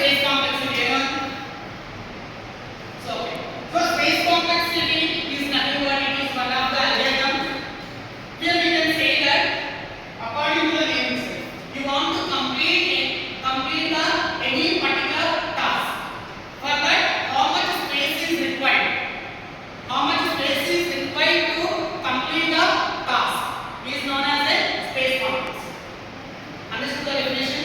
space complexity. So space complexity is nothing but it is one of the algorithm. Here we can say that according to the name itself, you want to complete the any particular task. For that, how much space is required? How much space is required to complete the task is known as a space complexity. Understood the definition?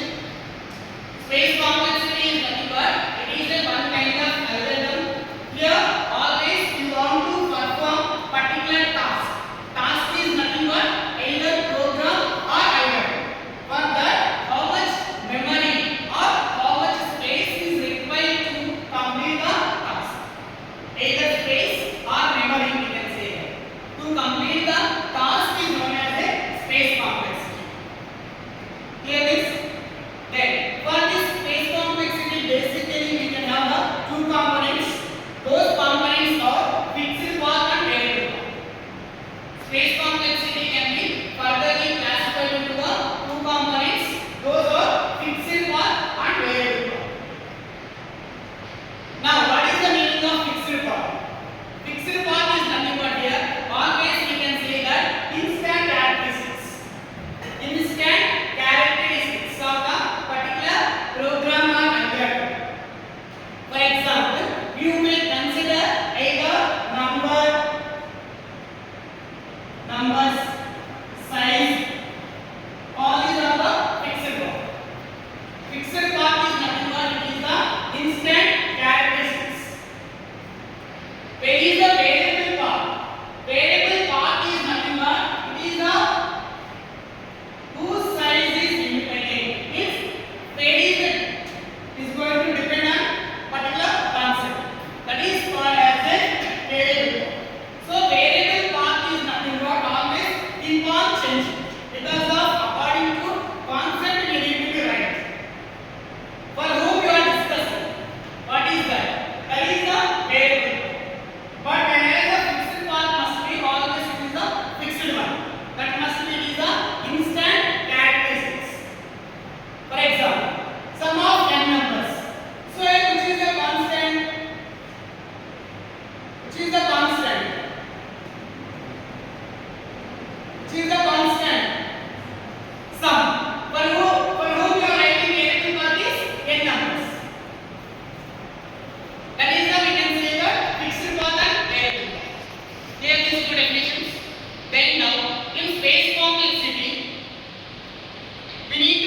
Space complexity is nothing but it is a one kind of algorithm. Here, always you want to perform particular task. Task is nothing but either program or algorithm. For that, how much memory or how much space is required to complete the task? Either space or memory we can say. To complete the task is known as a space complexity. Clear this? Then, for this space complexity, basically we can have the two components. Those components are fixed path and variable path. Space complexity can be furtherly classified into the two components. Those are fixed path and variable path. Now, what is the meaning of fixed path? Fixed path is nothing but here. Always we can say that instant characteristics. Instant characteristics of the particular program or algorithm. For example, you may consider either numbers, size, all these are the fixed path. Fixed path is nothing but it is the instant characteristics. Where is the variable path? Variable path is nothing but it is the whose size is independent. If variable is going to depend on particular concept, that is called as a variable. So variable path is nothing but always keep on changing because of according to concept we need to be right. For whom you are discussing, what is that? That is the variable. But whereas the fixed path must be always it is the fixed one. That must be it is the instant characteristics. For example, sum of n numbers. So which is the constant? Which is the constant? Which is the constant? Sum. For whom you are writing variable path is n numbers. That is the we can say the fixed path and variable path. Here these two definitions. Then now in space complexity we need